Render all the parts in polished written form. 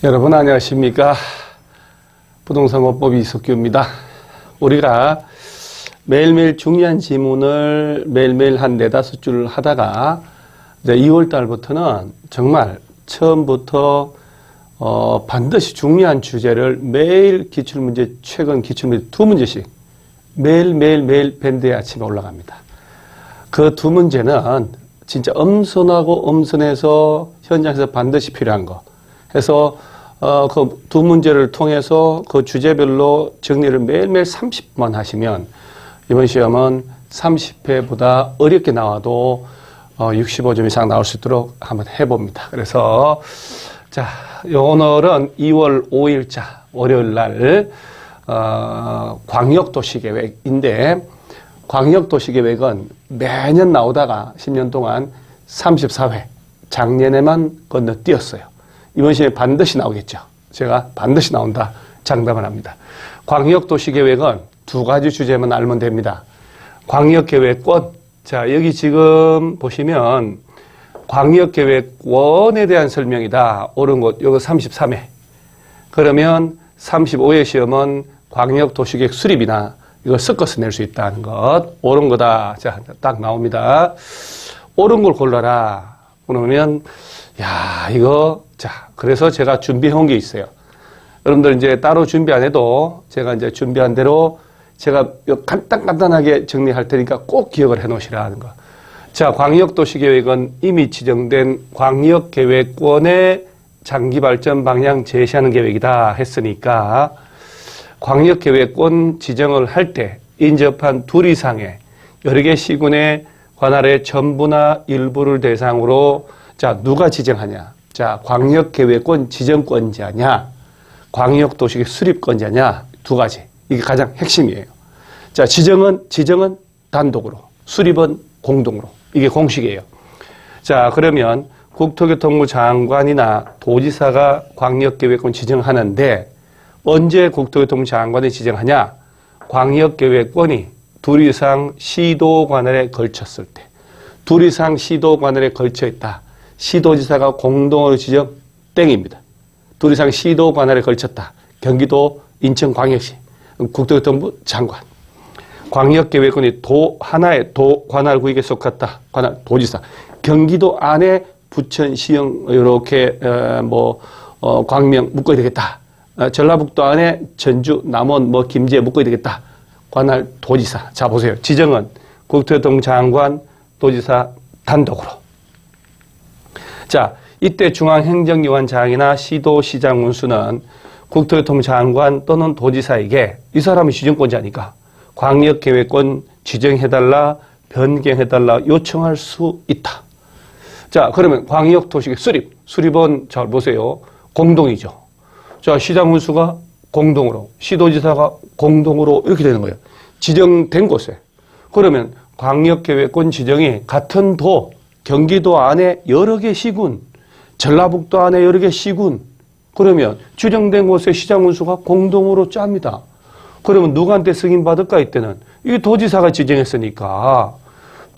여러분 안녕하십니까? 부동산공법 이석규입니다. 우리가 매일매일 중요한 지문을 매일매일 한 4-5줄 하다가 이제 2월 달부터는 정말 처음부터 반드시 중요한 주제를 매일 기출문제, 최근 기출문제 2문제씩 매일 밴드의 아침에 올라갑니다. 그 2문제는 진짜 엄선하고 엄선해서 현장에서 반드시 필요한 거 해서 그 2문제를 통해서 그 주제별로 정리를 매일매일 30번 하시면 이번 시험은 30회보다 어렵게 나와도 65점 이상 나올 수 있도록 한번 해봅니다. 그래서 자, 오늘은 2월 5일자 월요일 날 광역도시계획인데 광역도시계획은 매년 나오다가 10년 동안 34회 작년에만 건너뛰었어요. 이번 시험에 반드시 나오겠죠. 제가 반드시 나온다 장담을 합니다. 광역도시계획은 2가지 주제만 알면 됩니다. 광역계획권, 자 여기 지금 보시면 광역계획원에 대한 설명이다. 옳은 곳 요거 33회. 그러면 35회 시험은 광역도시계획 수립이나 이걸 섞어서 낼 수 있다는 것. 옳은 거다. 자, 딱 나옵니다. 옳은 걸 골라라. 그러면 야, 이거 자, 그래서 제가 준비해 온 게 있어요. 여러분들 이제 따로 준비 안 해도 제가 이제 준비한 대로 제가 간단하게 정리할 테니까 꼭 기억을 해 놓으시라는 거. 자, 광역도시계획은 이미 지정된 광역계획원의 장기발전 방향 제시하는 계획이다 했으니까 광역계획권 지정을 할 때 인접한 2 이상의 여러 개 시군의 관할의 전부나 일부를 대상으로 자, 누가 지정하냐? 자, 광역계획권 지정권자냐? 광역도시계획 수립권자냐? 2가지. 이게 가장 핵심이에요. 자, 지정은 단독으로, 수립은 공동으로. 이게 공식이에요. 자, 그러면 국토교통부 장관이나 도지사가 광역계획권 지정하는데 언제 국토교통부 장관이 지정하냐? 광역계획권이 2 이상 시도 관할에 걸쳤을 때. 2 이상 시도 관할에 걸쳐 있다. 시도지사가 공동으로 지정 땡입니다. 2 이상 시도 관할에 걸쳤다. 경기도, 인천광역시, 국토교통부 장관. 광역계획권이 하나의 도 관할구역에 속했다. 관할 도지사. 경기도 안에 부천, 시흥 이렇게 광명 묶어야 되겠다. 전라북도 안에 전주, 남원, 김제 묶어야 되겠다. 관할 도지사. 자 보세요. 지정은 국토교통부 장관, 도지사 단독으로. 자, 이때 중앙행정기관장이나 시도시장 운수는 국토교통부 장관 또는 도지사에게 이 사람이 지정권자니까 광역계획권 지정해달라, 변경해달라 요청할 수 있다. 자, 그러면 광역도시계획 수립은 잘 보세요. 공동이죠. 자, 시장 운수가 공동으로, 시도지사가 공동으로 이렇게 되는 거예요. 지정된 곳에. 그러면 광역계획권 지정이 같은 도, 경기도 안에 여러 개 시군, 전라북도 안에 여러 개 시군, 그러면 지정된 곳에 시장 운수가 공동으로 짭니다. 그러면 누구한테 승인받을까 이때는? 이 도지사가 지정했으니까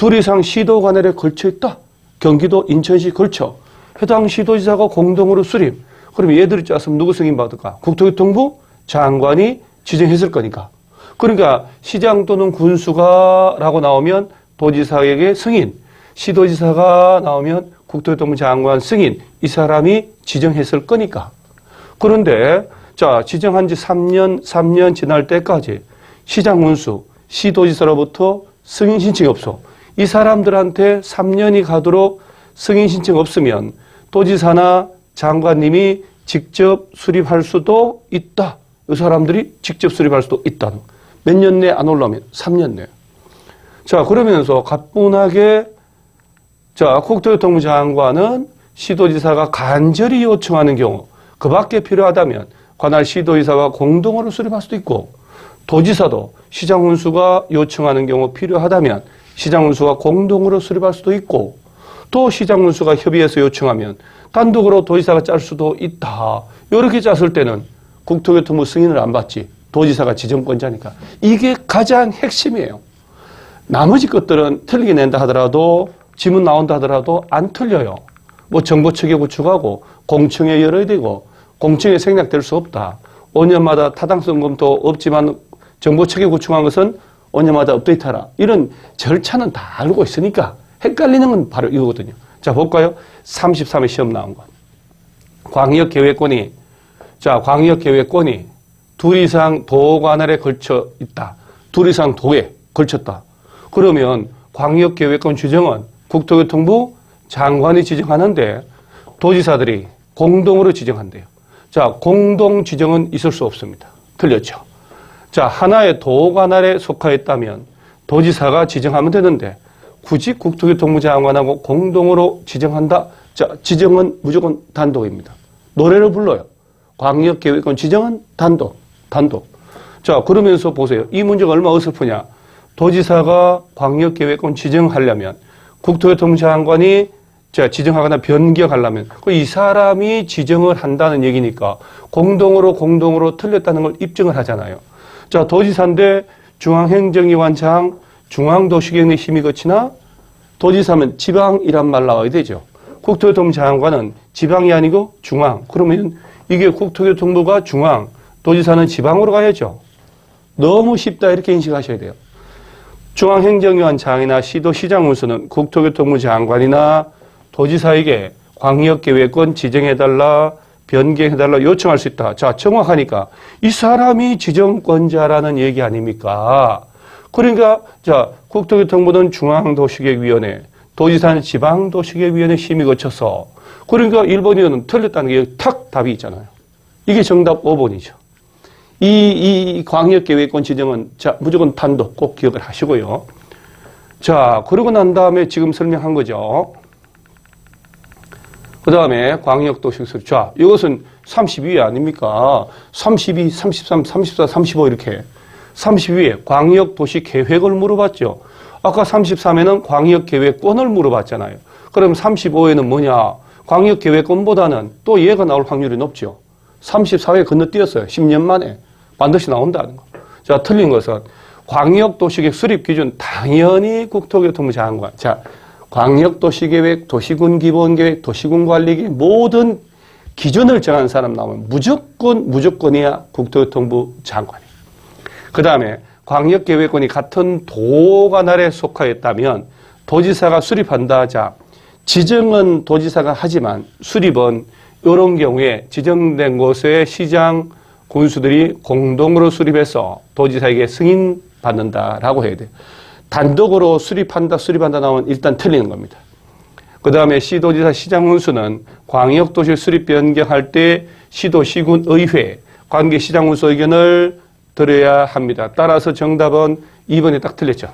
2 이상 시도 관할에 걸쳐 있다. 경기도, 인천시 걸쳐. 해당 시도지사가 공동으로 수립. 그러면 얘들이 짰으면 누구 승인받을까? 국토교통부 장관이 지정했을 거니까. 그러니까 시장 또는 군수가 라고 나오면 도지사에게 승인, 시도지사가 나오면 국토교통부 장관 승인, 이 사람이 지정했을 거니까. 그런데 자, 지정한 지 3년 지날 때까지 시장 운수, 시도지사로부터 승인 신청이 없어. 이 사람들한테 3년이 가도록 승인 신청 없으면 도지사나 장관님이 직접 수립할 수도 있다. 이 사람들이 직접 수립할 수도 있다. 몇 년 내에 안 올라오면 3년 내에. 자, 그러면서 가뿐하게 자, 국토교통부 장관은 시도지사가 간절히 요청하는 경우 그 밖에 필요하다면 관할 시도지사와 공동으로 수립할 수도 있고 도지사도 시장 운수가 요청하는 경우 필요하다면 시장 운수가 공동으로 수립할 수도 있고 또 시장 운수가 협의해서 요청하면 단독으로 도지사가 짤 수도 있다. 이렇게 짰을 때는 국토교통부 승인을 안 받지. 도지사가 지정권자니까. 이게 가장 핵심이에요. 나머지 것들은 틀리게 낸다 하더라도 지문 나온다 하더라도 안 틀려요. 뭐 정보 체계 구축하고 공청회 열어야 되고 공청회 생략될 수 없다. 5년마다 타당성 검토 없지만 정부 측이 구축한 것은 5년마다 업데이트하라. 이런 절차는 다 알고 있으니까 헷갈리는 건 바로 이거거든요. 자, 볼까요? 33회 시험 나온 거. 광역계획권이 둘 이상 도 관할에 걸쳐 있다. 둘 이상 도에 걸쳤다. 그러면 광역계획권 지정은 국토교통부 장관이 지정하는데 도지사들이 공동으로 지정한대요. 자, 공동 지정은 있을 수 없습니다. 틀렸죠. 자, 하나의 도 관할에 속하였다면 도지사가 지정하면 되는데 굳이 국토교통부 장관하고 공동으로 지정한다? 자, 지정은 무조건 단독입니다. 노래를 불러요. 광역계획권 지정은 단독. 자, 그러면서 보세요. 이 문제가 얼마나 어설프냐. 도지사가 광역계획권 지정하려면 국토교통부 장관이 지정하거나 변경하려면 이 사람이 지정을 한다는 얘기니까 공동으로 틀렸다는 걸 입증을 하잖아요. 자, 도지사인데 중앙행정기관장, 중앙도시계획의 힘이 거치나 도지사면 지방이란 말 나와야 되죠. 국토교통부 장관은 지방이 아니고 중앙. 그러면 이게 국토교통부가 중앙, 도지사는 지방으로 가야죠. 너무 쉽다 이렇게 인식하셔야 돼요. 중앙행정기관장이나 시도시장 운수는 국토교통부 장관이나 도지사에게 광역계획권 지정해달라, 변경해달라 요청할 수 있다. 자, 정확하니까 이 사람이 지정권자라는 얘기 아닙니까? 그러니까 자, 국토교통부는 중앙도시계획위원회, 도지사는 지방도시계획위원회 심의 거쳐서 그러니까 1번이는 틀렸다는 게 탁 답이 있잖아요. 이게 정답 5번이죠. 이 광역계획권 지정은 자, 무조건 단독 꼭 기억을 하시고요. 자, 그러고 난 다음에 지금 설명한 거죠. 그 다음에 광역도시계획. 자, 이것은 32회 아닙니까? 32, 33, 34, 35 이렇게. 32회 광역도시계획을 물어봤죠. 아까 33회는 광역계획권을 물어봤잖아요. 그럼 35회는 뭐냐? 광역계획권보다는 또 얘가 나올 확률이 높죠. 34회 건너뛰었어요. 10년 만에. 반드시 나온다는 거. 자, 틀린 것은 광역도시계획 수립 기준 당연히 국토교통부 장관. 자, 광역도시계획, 도시군기본계획, 도시군관리계획 모든 기준을 정한 사람 나오면 무조건이야 국토교통부 장관이. 그 다음에 광역계획권이 같은 도 관할에 속하였다면 도지사가 수립한다. 자, 지정은 도지사가 하지만 수립은 이런 경우에 지정된 곳의 시장, 군수들이 공동으로 수립해서 도지사에게 승인받는다라고 해야 돼요. 단독으로 수립한다 나오면 일단 틀리는 겁니다. 그 다음에 시도지사, 시장군수는 광역도시 수립 변경할 때 시도, 시군, 의회, 관계 시장군수 의견을 들어야 합니다. 따라서 정답은 2번이 딱 틀렸죠.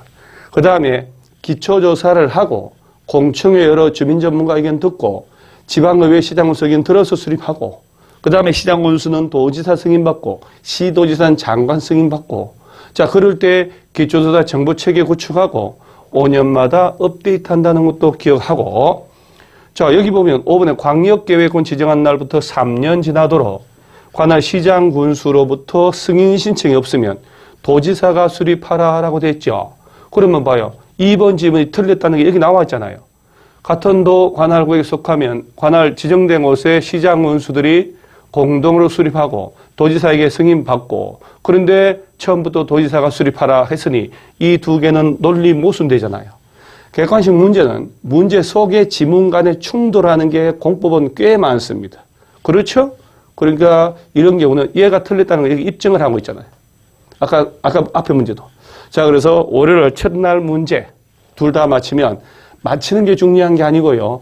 그 다음에 기초조사를 하고 공청회 여러 주민 전문가 의견 듣고 지방의회 시장군수 의견 들어서 수립하고 그 다음에 시장군수는 도지사 승인받고 시도지사는 장관 승인받고 자, 그럴 때 기초조사 정보체계 구축하고 5년마다 업데이트한다는 것도 기억하고 자, 여기 보면 5번에 광역계획권 지정한 날부터 3년 지나도록 관할 시장 군수로부터 승인 신청이 없으면 도지사가 수립하라라고 됐죠. 그러면 봐요. 2번 지문이 틀렸다는 게 여기 나와 있잖아요. 같은 도 관할구역에 속하면 관할 지정된 곳에 시장 군수들이 공동으로 수립하고 도지사에게 승인받고 그런데 처음부터 도지사가 수립하라 했으니 이 두 개는 논리 모순되잖아요. 객관식 문제는 문제 속의 지문 간에 충돌하는 게 공법은 꽤 많습니다. 그렇죠? 그러니까 이런 경우는 얘가 틀렸다는 거 여기 입증을 하고 있잖아요. 아까 앞에 문제도. 자, 그래서 월요일 첫날 문제 둘 다 맞히면 맞히는 게 중요한 게 아니고요.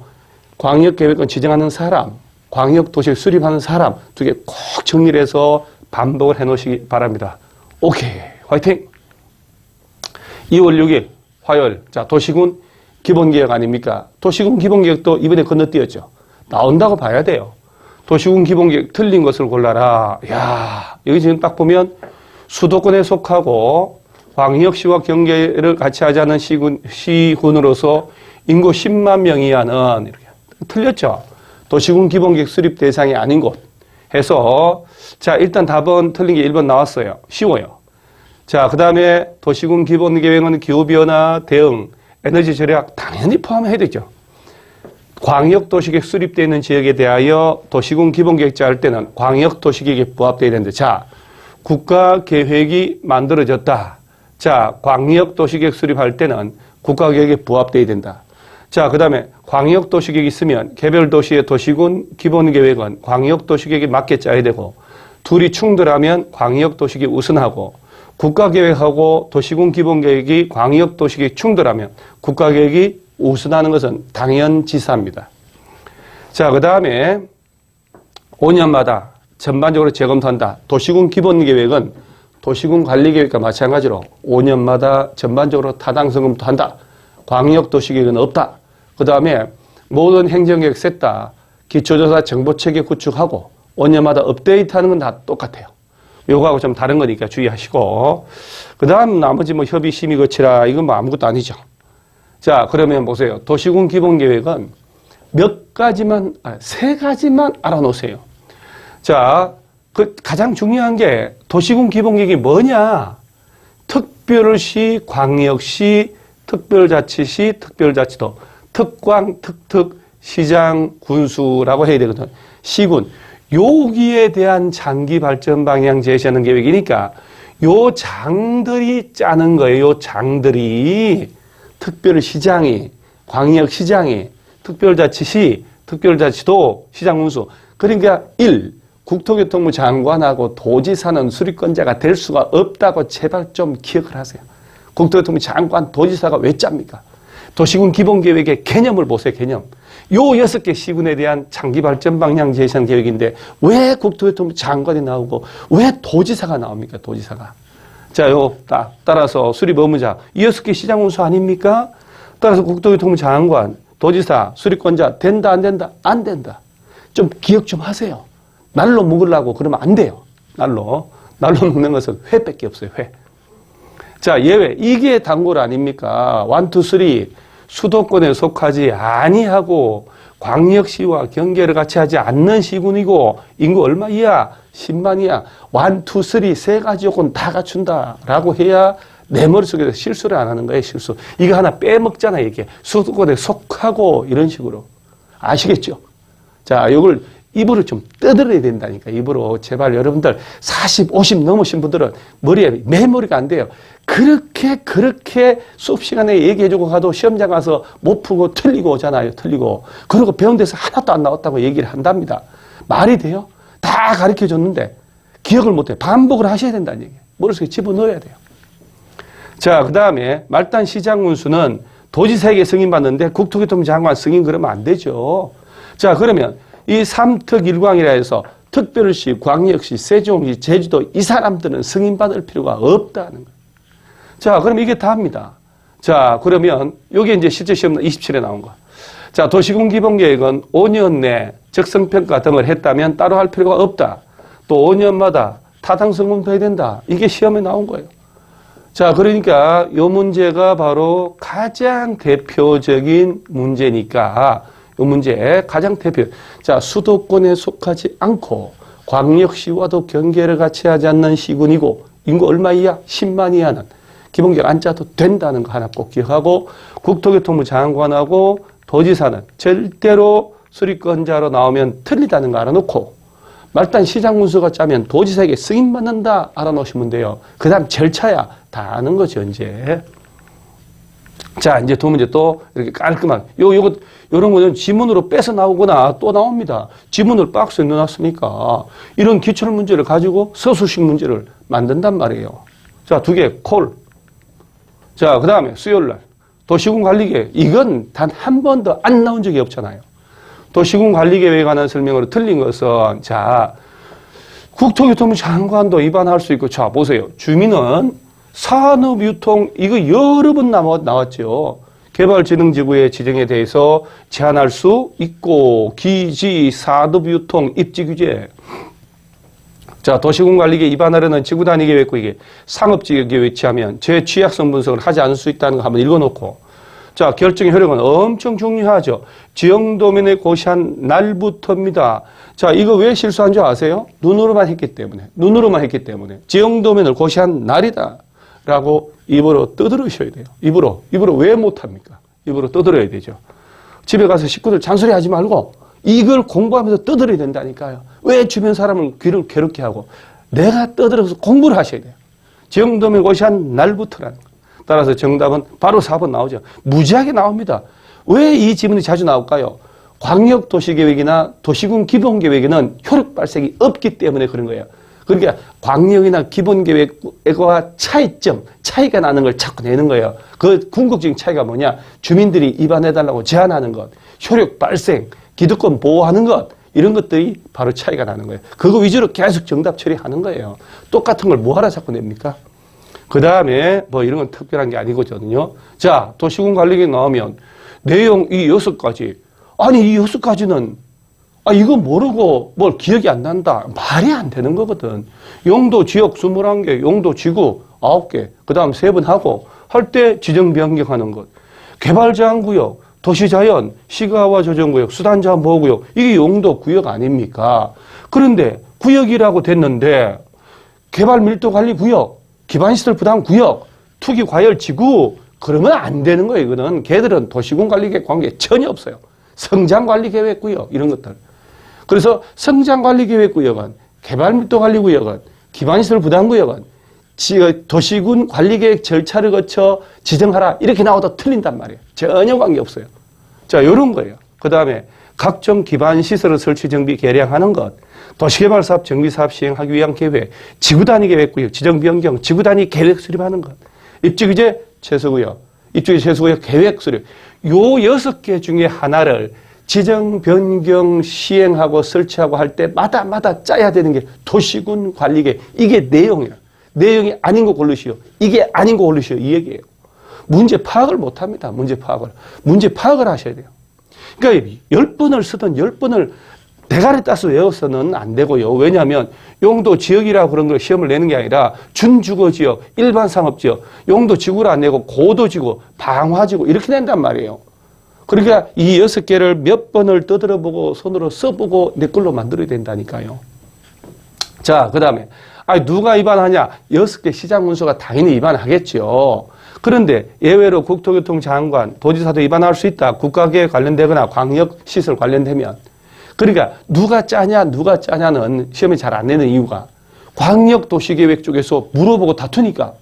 광역계획권 지정하는 사람, 광역도시 수립하는 사람 두 개 꼭 정리를 해서 반복을 해 놓으시기 바랍니다. 오케이. 화이팅! 2월 6일 화요일. 자, 도시군 기본계획 아닙니까? 도시군 기본계획도 이번에 건너뛰었죠. 나온다고 봐야 돼요. 도시군 기본계획 틀린 것을 골라라. 야, 여기 지금 딱 보면 수도권에 속하고 광역시와 경계를 같이 하자는 시군으로서 인구 10만 명 이하는 이렇게 틀렸죠. 도시군 기본계획 수립 대상이 아닌 곳 해서 자, 일단 답은 틀린 게 1번 나왔어요. 쉬워요. 자, 그 다음에 도시군 기본계획은 기후변화 대응, 에너지 절약 당연히 포함해야 되죠. 광역도시계획 수립되어 있는 지역에 대하여 도시군 기본계획 짜할 때는 광역도시계획에 부합되어야 되는데, 자, 국가계획이 만들어졌다. 자, 광역도시계획 수립할 때는 국가계획에 부합되어야 된다. 자, 그 다음에 광역도시계획이 있으면 개별 도시의 도시군 기본계획은 광역도시계획에 맞게 짜야 되고, 둘이 충돌하면 광역도시계획 우선하고, 국가계획하고 도시군 기본계획이 광역도시계획 충돌하면 국가계획이 우선하는 것은 당연지사입니다. 자, 그 다음에 5년마다 전반적으로 재검토한다. 도시군 기본계획은 도시군 관리계획과 마찬가지로 5년마다 전반적으로 타당성 검토한다. 광역도시계획은 없다. 그 다음에 모든 행정계획 셌다. 기초조사 정보체계 구축하고 5년마다 업데이트하는 건 다 똑같아요. 요거하고 좀 다른 거니까 주의하시고, 그 다음 나머지 뭐 협의 심의 거치라 이건 뭐 아무것도 아니죠. 자, 그러면 보세요. 도시군 기본계획은 몇 가지만, 세 가지만 알아놓으세요. 자, 그 가장 중요한 게 도시군 기본계획이 뭐냐? 특별시, 광역시, 특별자치시, 특별자치도, 특광, 특특, 시장, 군수라고 해야 되거든. 시군. 여기에 대한 장기 발전 방향 제시하는 계획이니까 요 장들이 짜는 거예요. 요 장들이. 특별시장이, 광역시장이, 특별자치시, 특별자치도, 시장군수. 그러니까 1. 국토교통부 장관하고 도지사는 수립권자가 될 수가 없다고 제발 좀 기억을 하세요. 국토교통부 장관, 도지사가 왜 짭니까? 도시군 기본계획의 개념을 보세요. 개념. 요 6개 시군에 대한 장기 발전 방향 제시한 계획인데 왜 국토교통부 장관이 나오고 왜 도지사가 나옵니까? 도지사가. 자, 따라서 수립 의무자, 이 6개 시장군수 아닙니까? 따라서 국토교통부 장관, 도지사, 수립권자, 된다, 안 된다? 안 된다. 좀 기억 좀 하세요. 날로 먹으려고 그러면 안 돼요. 날로 먹는 것은 회밖에 없어요, 회. 자, 예외. 이게 단골 아닙니까? 1, 2, 3. 수도권에 속하지 아니하고 광역시와 경계를 같이 하지 않는 시군이고 인구 얼마 이하? 10만 이하. 1, 2, 3 세 가지 요건 다 갖춘다라고 해야 내 머릿속에서 실수를 안 하는 거예요. 실수. 이거 하나 빼먹잖아요. 이게 수도권에 속하고 이런 식으로. 아시겠죠? 자, 이걸 입으로 좀 떠들어야 된다니까. 입으로. 제발 여러분들 40, 50 넘으신 분들은 머리에 메모리가 안 돼요. 그렇게 수업 시간에 얘기해주고 가도 시험장 가서 못 풀고 틀리고 오잖아요. 틀리고. 그리고 배운 데서 하나도 안 나왔다고 얘기를 한답니다. 말이 돼요? 다 가르쳐줬는데 기억을 못해요. 반복을 하셔야 된다는 얘기예요. 머릿속에 집어넣어야 돼요. 자, 그 다음에 말단 시장군수는 도지사에게 승인받는데 국토교통부 장관 승인 그러면 안 되죠. 자, 그러면 이 3특 1광이라 해서 특별시, 광역시, 세종시, 제주도 이 사람들은 승인받을 필요가 없다는 거예요. 자, 그럼 이게 다입니다. 자, 그러면 요게 이제 실제 시험 27에 나온 거. 자, 도시군 기본계획은 5년 내 적성평가 등을 했다면 따로 할 필요가 없다. 또 5년마다 타당성 검토해야 된다. 이게 시험에 나온 거예요. 자, 그러니까 요 문제가 바로 가장 대표적인 문제니까 요 문제 가장 대표. 자, 수도권에 속하지 않고 광역시와도 경계를 같이 하지 않는 시군이고 인구 얼마 이하? 10만 이하는 기본계획 안 짜도 된다는 거 하나 꼭 기억하고 국토교통부 장관하고 도지사는 절대로 수립권자로 나오면 틀리다는 거 알아놓고 말단 시장군수가 짜면 도지사에게 승인받는다 알아놓으시면 돼요. 그 다음 절차야 다 아는 거죠, 이제. 자, 이제 두 문제 또 이렇게 깔끔한 요런 거는 지문으로 빼서 나오거나 또 나옵니다. 지문을 박스에 넣어놨으니까 이런 기출 문제를 가지고 서술식 문제를 만든단 말이에요. 자, 2개 콜. 자, 그 다음에 수요일날 도시군 관리계획. 이건 단 한 번도 안 나온 적이 없잖아요. 도시군 관리계획에 관한 설명으로 틀린 것은 자, 국토교통부 장관도 위반할 수 있고 자, 보세요. 주민은 산업유통 이거 여러 번 나왔죠. 개발진흥지구의 지정에 대해서 제한할 수 있고 기지, 산업유통, 입지규제. 자, 도시군관리계획 위반하려는 지구단위계획과 이게 상업지역에 위치하면 제취약성 분석을 하지 않을 수 있다는 거 한번 읽어놓고 자, 결정의 효력은 엄청 중요하죠. 지형도면에 고시한 날부터입니다. 자, 이거 왜 실수한 줄 아세요? 눈으로만 했기 때문에. 지형도면을 고시한 날이다. 라고 입으로 떠들으셔야 돼요. 입으로 왜 못합니까? 입으로 떠들어야 되죠. 집에 가서 식구들 잔소리 하지 말고 이걸 공부하면서 떠들어야 된다니까요. 왜 주변 사람을 귀를 괴롭게 하고 내가 떠들어서 공부를 하셔야 돼요. 정도면 고시한 날부터라는 거예요. 따라서 정답은 바로 4번 나오죠. 무지하게 나옵니다. 왜 이 지문이 자주 나올까요? 광역도시계획이나 도시군 기본계획에는 효력 발생이 없기 때문에 그런 거예요. 그러니까 광역이나 기본계획과 차이점, 차이가 나는 걸 자꾸 내는 거예요. 그 궁극적인 차이가 뭐냐? 주민들이 입안해달라고 제안하는 것, 효력 발생, 기득권 보호하는 것, 이런 것들이 바로 차이가 나는 거예요. 그거 위주로 계속 정답 처리하는 거예요. 똑같은 걸 뭐하러 자꾸 냅니까? 그 다음에 뭐 이런 건 특별한 게 아니거든요. 자, 도시군 관리계획 나오면 내용 이 6가지. 아니, 이 6가지는 이거 모르고 뭘 기억이 안 난다. 말이 안 되는 거거든. 용도 지역 21개, 용도 지구 9개, 그 다음 3번 하고 할 때 지정 변경하는 것. 개발제한구역, 도시자연, 시가와 조정구역, 수단자원보호구역, 이게 용도 구역 아닙니까? 그런데 구역이라고 됐는데 개발밀도관리구역, 기반시설 부담구역, 투기과열지구, 그러면 안 되는 거예요. 이거는 걔들은 도시군관리계획 관계 전혀 없어요. 성장관리계획구역 이런 것들. 그래서 성장관리계획구역은, 개발밀도관리구역은, 기반시설 부담구역은 도시군 관리계획 절차를 거쳐 지정하라 이렇게 나와도 틀린단 말이에요. 전혀 관계없어요. 자, 요런 거예요. 그 다음에 각종 기반시설을 설치, 정비, 개량하는 것, 도시개발사업, 정비사업 시행하기 위한 계획, 지구단위 계획구역, 지정 변경, 지구단위 계획 수립하는 것, 입주규제 최소구역, 입주규제 최소구역 계획 수립. 요 6개 중에 하나를 지정 변경 시행하고 설치하고 할 때 마다 짜야 되는 게 도시군 관리계획. 이게 내용이야. 내용이 아닌 거 고르시오. 이게 아닌 거 고르시오. 이 얘기예요. 문제 파악을 못 합니다. 문제 파악을 하셔야 돼요. 그러니까 10번을 쓰든 10번을 대가리 따서 외워서는 안 되고요. 왜냐하면 용도 지역이라고 그런 걸 시험을 내는 게 아니라 준주거지역, 일반상업지역, 용도 지구를 안 내고 고도지구, 방화지구 이렇게 낸단 말이에요. 그러니까 이 6개를 몇 번을 떠들어보고 손으로 써보고 내 걸로 만들어야 된다니까요. 자, 그 다음에 누가 위반하냐? 6개 시장군수가 당연히 위반하겠죠. 그런데 예외로 국토교통장관, 도지사도 위반할 수 있다. 국가계획 관련되거나 광역시설 관련되면. 그러니까 누가 짜냐는 시험에 잘 안 내는 이유가 광역도시계획 쪽에서 물어보고 다투니까.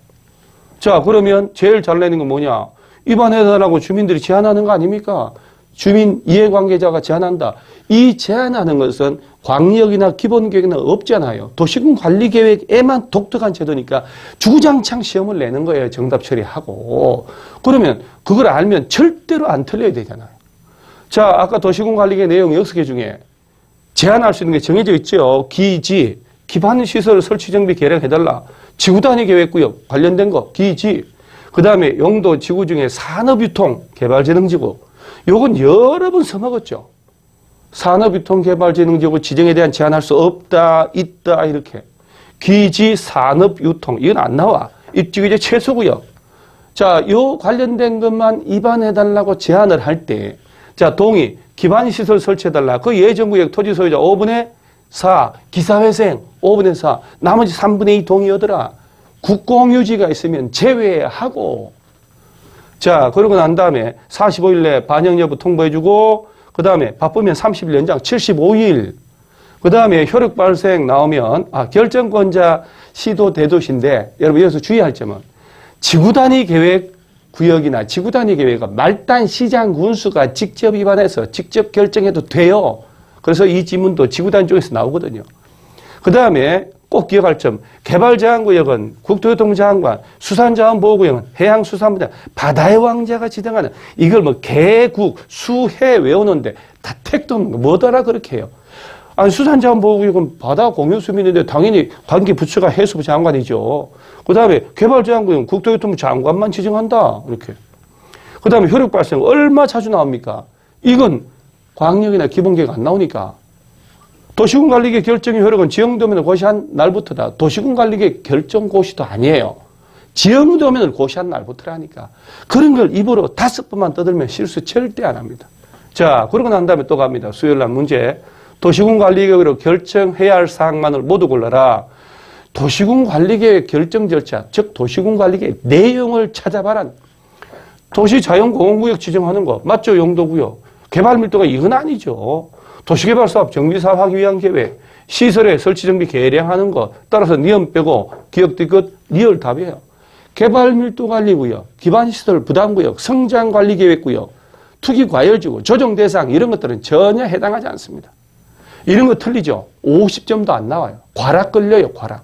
자, 그러면 제일 잘 내는 건 뭐냐? 위반해달라고 주민들이 제안하는 거 아닙니까? 주민 이해관계자가 제안한다. 이 제안하는 것은 광역이나 기본계획은 없잖아요. 도시군 관리계획에만 독특한 제도니까 주구장창 시험을 내는 거예요. 정답 처리하고. 그러면 그걸 알면 절대로 안 틀려야 되잖아요. 자, 아까 도시군 관리계획 내용 6개 중에 제안할 수 있는 게 정해져 있죠. 기지, 기반시설 설치 정비 개량해달라. 지구단위 계획구역 관련된 거, 기지. 그 다음에 용도 지구 중에 산업유통 개발재능지구. 요건 여러 번 써먹었죠. 산업유통개발재능지구 지정에 대한 제한할 수 없다, 있다, 이렇게. 기지, 산업유통, 이건 안 나와. 입주규제 최소구역. 자, 요 관련된 것만 위반해달라고 제안을 할 때, 자, 동의, 기반시설 설치해달라. 그 예정구역 토지소유자 5분의 4, 기사회생 5분의 4, 나머지 3분의 2 동의하더라. 국공유지가 있으면 제외하고, 자, 그러고 난 다음에 45일 내 반영 여부 통보해주고, 그 다음에 바쁘면 30일 연장 75일. 그 다음에 효력 발생 나오면, 결정권자 시도 대도시인데, 여러분 여기서 주의할 점은, 지구단위 계획 구역이나 지구단위 계획은 말단 시장 군수가 직접 위반해서 직접 결정해도 돼요. 그래서 이 지문도 지구단위 쪽에서 나오거든요. 그 다음에 꼭 기억할 점, 개발제한구역은 국토교통장관, 수산자원보호구역은 해양수산부장, 바다의 왕자가 지정하는, 이걸 뭐 개국, 수해 외우는데 다 택도 없는 거 뭐더라 그렇게 해요. 아니, 수산자원보호구역은 바다 공유수민인데 당연히 관계 부처가 해수부 장관이죠. 그 다음에 개발제한구역은 국토교통부 장관만 지정한다. 이렇게. 그 다음에 효력 발생 얼마 자주 나옵니까? 이건 광역이나 기본계획 안 나오니까. 도시군관리계획 결정의 효력은 지형도면을 고시한 날부터다. 도시군관리계획 결정고시도 아니에요. 지형도면을 고시한 날부터라니까. 그런 걸 입으로 5번만 떠들면 실수 절대 안 합니다. 자, 그러고 난 다음에 또 갑니다. 수요일날 문제. 도시군관리계획으로 결정해야 할 사항만을 모두 골라라. 도시군관리계획 결정 절차, 즉 도시군관리계획 내용을 찾아봐라. 도시자연공원구역 지정하는 거 맞죠? 용도구역. 개발 밀도가 이건 아니죠. 도시개발사업 정비사업 하기 위한 계획, 시설의 설치 정비 계량하는 거, 따라서 니은 빼고 기억 뒤끝 리얼 답이에요. 개발 밀도 관리구역, 기반시설 부담구역, 성장관리계획구역, 투기과열지구, 조정대상 이런 것들은 전혀 해당하지 않습니다. 이런 거 틀리죠. 50점도 안 나와요. 과락 걸려요. 과락.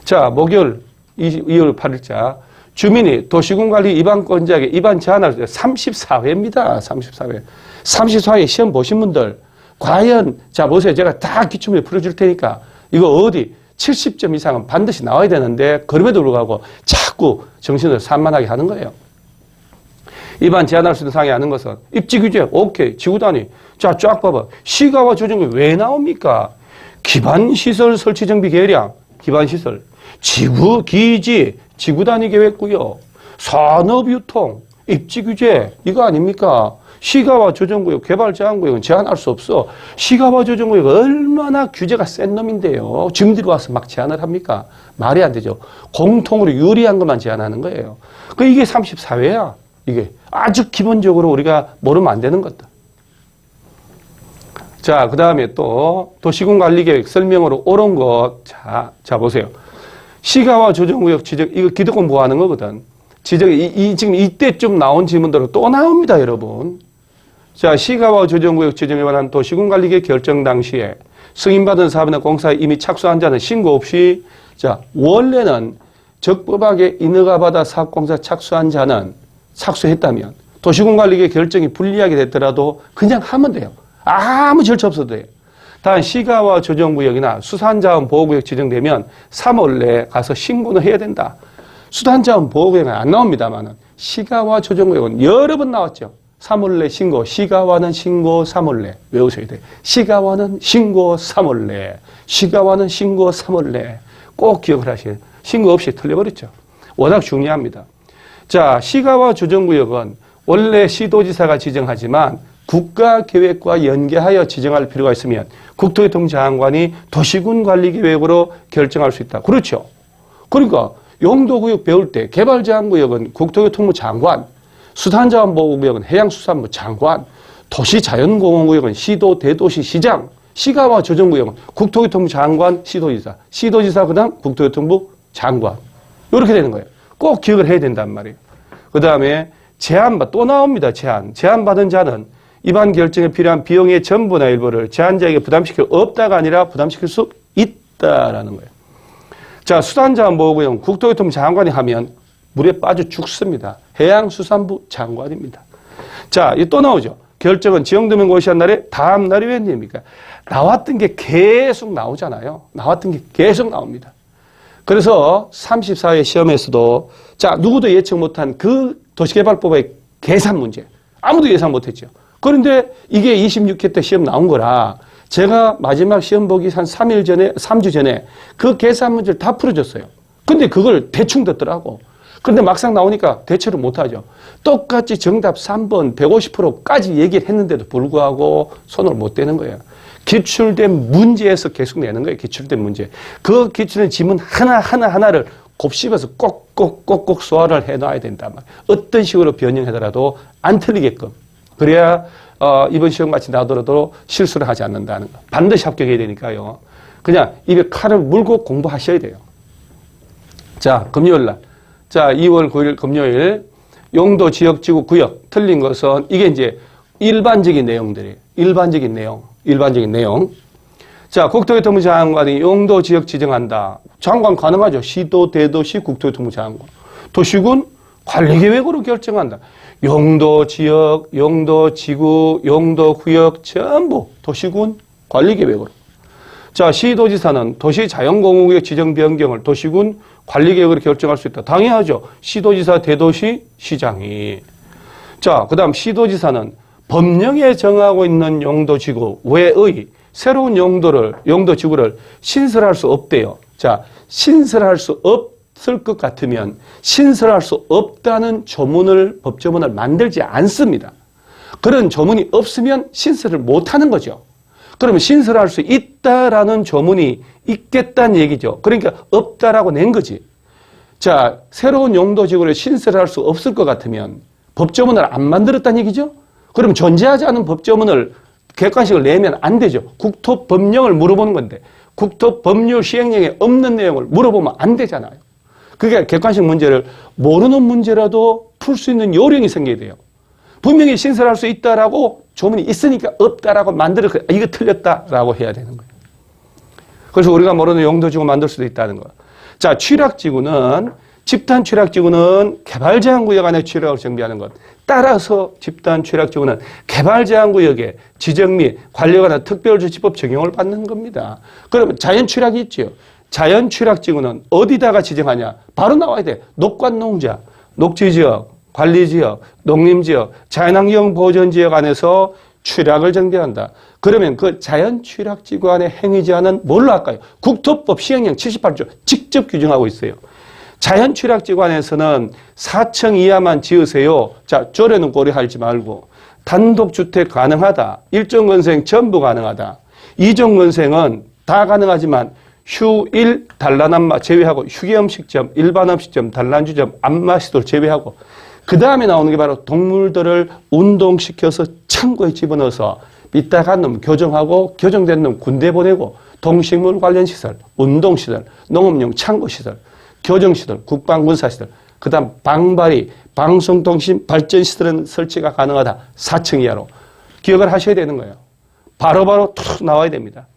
자, 목요일 2월 8일자 주민이 도시군관리 위반건자에게 위반 제한할 때 34회입니다. 34회. 34회 시험 보신 분들 과연 자 보세요. 제가 다 기출문제 풀어줄 테니까 이거 어디 70점 이상은 반드시 나와야 되는데 그럼에도 불구하고 자꾸 정신을 산만하게 하는 거예요. 위반 제한할 수 있는 사항이 아는 것은 입지규제 오케이 지구단위 자 쫙 봐봐. 시가와 조정구역 왜 나옵니까? 기반시설 설치 정비 계량 기반시설 지구 기지 지구단위 계획구역 산업유통 입지규제 이거 아닙니까? 시가와 조정구역 개발 제한구역은 제한할 수 없어. 시가와 조정구역 얼마나 규제가 센 놈인데요. 지금 들어와서 막 제한을 합니까? 말이 안 되죠. 공통으로 유리한 것만 제한하는 거예요. 이게 34회야. 이게 아주 기본적으로 우리가 모르면 안 되는 것들. 자, 그 다음에 또 도시군관리계획 설명으로 옳은 것. 자 보세요. 시가와 조정구역 지적 이거 기득권 보호하는 거거든. 지적이 지금 이때쯤 나온 질문대로 또 나옵니다, 여러분. 자, 시가와 조정구역 지정에 관한 도시군관리계획 결정 당시에 승인받은 사업이나 공사에 이미 착수한 자는 신고 없이 자, 원래는 적법하게 인허가받아 사업공사 착수한 자는 착수했다면 도시군관리계획 결정이 불리하게 됐더라도 그냥 하면 돼요. 아무 절차 없어도 돼요. 단 시가와 조정구역이나 수산자원보호구역 지정되면 3월 내에 가서 신고는 해야 된다. 수산자원보호구역은 안 나옵니다만은 시가와 조정구역은 여러 번 나왔죠. 3월 내 신고, 시가와는 신고 3월 내 외우셔야 돼요. 시가와는 신고 3월 내, 시가와는 신고 3월 내 꼭 기억을 하셔야 돼요. 신고 없이 틀려버렸죠. 워낙 중요합니다. 자, 시가와 조정구역은 원래 시도지사가 지정하지만 국가계획과 연계하여 지정할 필요가 있으면 국토교통부 장관이 도시군관리계획으로 결정할 수 있다. 그렇죠. 그러니까 용도구역 배울 때 개발제한구역은 국토교통부 장관, 수산자원보호구역은 해양수산부 장관, 도시자연공원구역은 시도, 대도시, 시장, 시가와 조정구역은 국토교통부 장관, 시도지사, 시도지사 그다음 국토교통부 장관 이렇게 되는 거예요. 꼭 기억을 해야 된단 말이에요. 그 다음에 제한 또 나옵니다. 제한받은 자는 위반 결정에 필요한 비용의 전부나 일부를 제한자에게 부담시킬 없다가 아니라 부담시킬 수 있다라는 거예요. 자, 수산자원보호구역은 국토교통부 장관이 하면 물에 빠져 죽습니다. 해양수산부 장관입니다. 자, 이 또 나오죠. 결정은 지정되면 고시한 날에 다음 날이 웬일입니까? 나왔던 게 계속 나오잖아요. 나왔던 게 계속 나옵니다. 그래서 34회 시험에서도 자, 누구도 예측 못한 그 도시개발법의 계산 문제. 아무도 예상 못했죠. 그런데 이게 26회 때 시험 나온 거라 제가 마지막 시험 보기 한 3주 전에 그 계산 문제를 다 풀어줬어요. 근데 그걸 대충 듣더라고. 그런데 막상 나오니까 대처를 못하죠. 똑같이 정답 3번 150%까지 얘기를 했는데도 불구하고 손을 못 대는 거예요. 기출된 문제에서 계속 내는 거예요. 기출된 문제. 그 기출된 지문 하나를 곱씹어서 꼭꼭 소화를 해놔야 된단 말이에요. 어떤 식으로 변형하더라도 안 틀리게끔. 그래야 이번 시험 같이 나오더라도 실수를 하지 않는다는 거. 반드시 합격해야 되니까요. 그냥 입에 칼을 물고 공부하셔야 돼요. 자, 금요일 날. 자, 2월 9일 금요일 용도, 지역, 지구, 구역 틀린 것은 이게 이제 일반적인 내용들이에요. 일반적인 내용. 자, 국토교통부 장관이 용도, 지역 지정한다. 장관 가능하죠. 시도, 대도시, 국토교통부 장관. 도시군 관리계획으로 결정한다. 용도, 지역, 용도, 지구, 용도, 구역 전부 도시군 관리계획으로. 자, 시도지사는 도시자연공원구역 지정 변경을 도시군 관리계획으로 결정할 수 있다. 당연하죠. 시도지사, 대도시, 시장이. 자, 그 다음 시도지사는 법령에 정하고 있는 용도지구 외의 새로운 용도지구를 신설할 수 없대요. 자, 신설할 수 없을 것 같으면 신설할 수 없다는 법조문을 만들지 않습니다. 그런 조문이 없으면 신설을 못하는 거죠. 그러면 신설할 수 있다라는 조문이 있겠다는 얘기죠. 그러니까 없다라고 낸 거지. 자, 새로운 용도지구를 신설할 수 없을 것 같으면 법조문을 안 만들었다는 얘기죠. 그럼 존재하지 않은 법조문을 객관식을 내면 안 되죠. 국토법령을 물어보는 건데 국토법률 시행령에 없는 내용을 물어보면 안 되잖아요. 그게 객관식 문제를 모르는 문제라도 풀 수 있는 요령이 생겨야 돼요. 분명히 신설할 수 있다라고 조문이 있으니까 없다라고 만들어 이거 틀렸다라고 해야 되는 거예요. 그래서 우리가 모르는 용도지구 만들 수도 있다는 거. 자, 취락지구는 집단 취락지구는 개발제한구역 안에 취락을 정비하는 것. 따라서 집단 취락지구는 개발제한구역에 지정 및 관리에 관한 특별조치법 적용을 받는 겁니다. 그러면 자연취락이 있죠. 자연취락지구는 어디다가 지정하냐? 바로 나와야 돼. 녹관농자, 녹지지역, 관리지역, 농림지역, 자연환경 보전지역 안에서 취락을 정비한다. 그러면 그 자연취락지구 안에 행위지 않은 뭘로 할까요? 국토법 시행령 78조 직접 규정하고 있어요. 자연취락지구 안에서는 4층 이하만 지으세요. 자, 조례는 고려하지 말고 단독주택 가능하다. 일정 건생 전부 가능하다. 이종 건생은 다 가능하지만 휴일 단란안마 제외하고 휴게음식점, 일반음식점, 단란주점, 안마시설 제외하고 그 다음에 나오는 게 바로 동물들을 운동시켜서 창고에 집어넣어서 이따 간 놈 교정하고 교정된 놈 군대 보내고 동식물 관련 시설, 운동시설, 농업용 창고시설, 교정시설, 국방군사시설, 그 다음 방발이, 방송통신 발전시설은 설치가 가능하다. 4층 이하로. 기억을 하셔야 되는 거예요. 바로바로 툭 나와야 됩니다.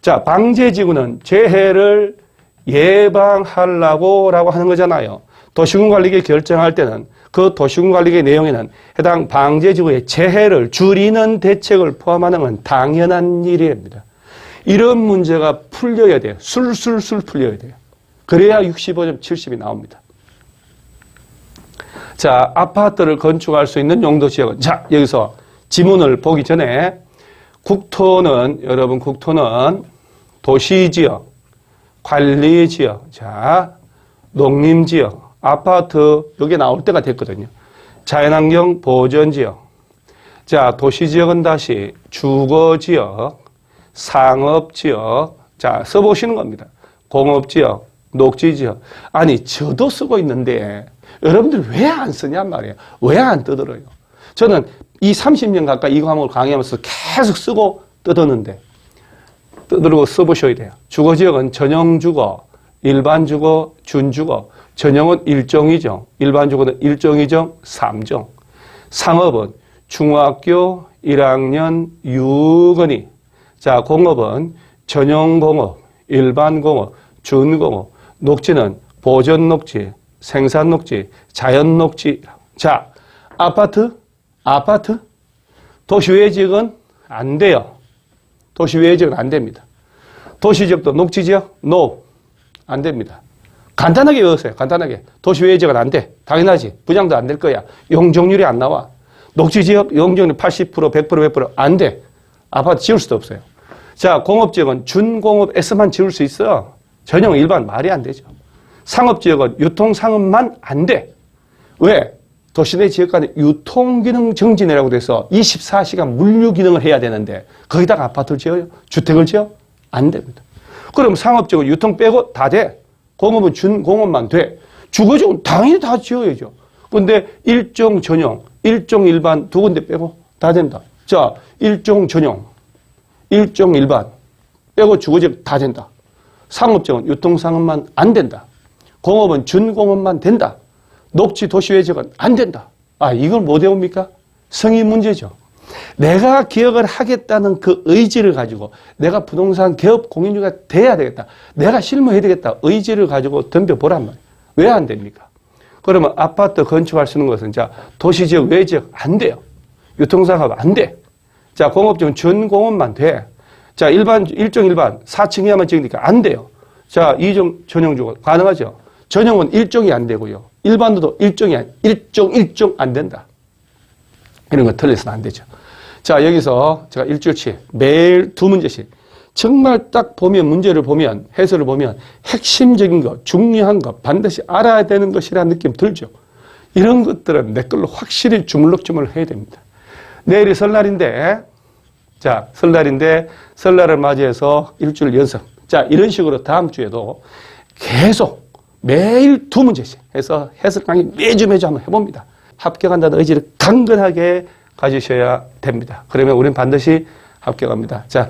자, 방제지구는 재해를 예방하려고 라고 하는 거잖아요. 도시군관리계 결정할 때는 그 도시군관리계 내용에는 해당 방제지구의 재해를 줄이는 대책을 포함하는 건 당연한 일입니다. 이런 문제가 풀려야 돼요. 술술술 풀려야 돼요. 그래야 65점 70이 나옵니다. 자, 아파트를 건축할 수 있는 용도지역은 자, 여기서 지문을 보기 전에 국토는 여러분 국토는 도시지역, 관리지역, 자, 농림지역, 아파트 여기 나올 때가 됐거든요. 자연환경 보전지역, 자, 도시지역은 다시 주거지역, 상업지역, 자, 써보시는 겁니다. 공업지역, 녹지지역. 아니, 저도 쓰고 있는데 여러분들 왜 안 쓰냔 말이에요. 왜 안 떠들어요? 저는 이 30년 가까이 이 과목을 강의하면서 계속 쓰고 떠드는데 떠들고 써보셔야 돼요. 주거지역은 전용주거, 일반주거, 준주거. 전용은 1종, 2종, 일반주거는 1종, 2종, 3종. 상업은 중학교 1학년 6원이. 자, 공업은 전용공업, 일반공업, 준공업. 녹지는 보전녹지, 생산녹지, 자연녹지. 자, 아파트? 도시외지역은 안 돼요. 도시외지역은 안 됩니다. 도시지역도 녹지지역? No. 안 됩니다. 간단하게 외우세요. 간단하게. 도시외지역은 안 돼. 당연하지. 분양도 안 될 거야. 용적률이 안 나와. 녹지지역 용적률 80%, 100%, 100% 안 돼. 아파트 지을 수도 없어요. 자, 공업지역은 준공업에서만 지을 수 있어. 전용 일반 말이 안 되죠. 상업지역은 유통상업만 안 돼. 왜? 도시내 지역 간에 유통기능 정지내라고 돼서 24시간 물류기능을 해야 되는데 거기다가 아파트를 지어요? 주택을 지어? 안 됩니다. 그럼 상업지역은 유통 빼고 다 돼. 공업은 준공업만 돼. 주거지역은 당연히 다 지어야죠. 근데 일종 전용, 일종 일반 두 군데 빼고 다 된다. 자, 일종 전용, 일종 일반 빼고 주거지역 다 된다. 상업지역은 유통상업만 안 된다. 공업은 준공업만 된다. 녹지 도시외지역은 안 된다. 아, 이걸 못 외웁니까? 성의 문제죠. 내가 기억을 하겠다는 그 의지를 가지고 내가 부동산 개업 공인주가 돼야 되겠다. 내가 실무해야 되겠다. 의지를 가지고 덤벼보란 말이에요. 왜 안 됩니까? 그러면 아파트 건축할 수 있는 것은 자, 도시지역 외지역 안 돼요. 유통상업 안 돼. 자, 공업지역은 준공업만 돼. 자, 일종 일반 4층 이하만 찍으니까 안 돼요. 자, 2종 전용주거 가능하죠. 전용은 1종이 안 되고요. 일반도 일종 안 된다. 이런 거 틀려서는 안 되죠. 자, 여기서 제가 일주일치 매일 2문제씩 정말 딱 보면 문제를 보면 해설을 보면 핵심적인 것, 중요한 것 반드시 알아야 되는 것이라는 느낌 들죠. 이런 것들은 내 걸로 확실히 주물럭주물 해야 됩니다. 내일이 설날인데 자, 설날을 맞이해서 일주일 연습. 자, 이런 식으로 다음 주에도 계속 매일 2문제씩 해서 해설 강의 매주 한번 해봅니다. 합격한다는 의지를 강건하게 가지셔야 됩니다. 그러면 우리는 반드시 합격합니다. 자,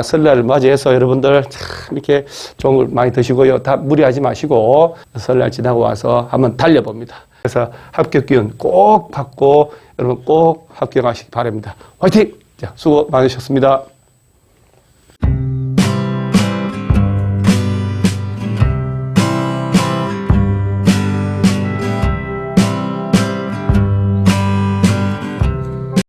설날을 맞이해서 여러분들 참 이렇게 좋은 걸 많이 드시고요. 다 무리하지 마시고 설날 지나고 와서 한번 달려봅니다. 그래서 합격 기운 꼭 받고 여러분 꼭 합격하시기 바랍니다. 화이팅! 자, 수고 많으셨습니다.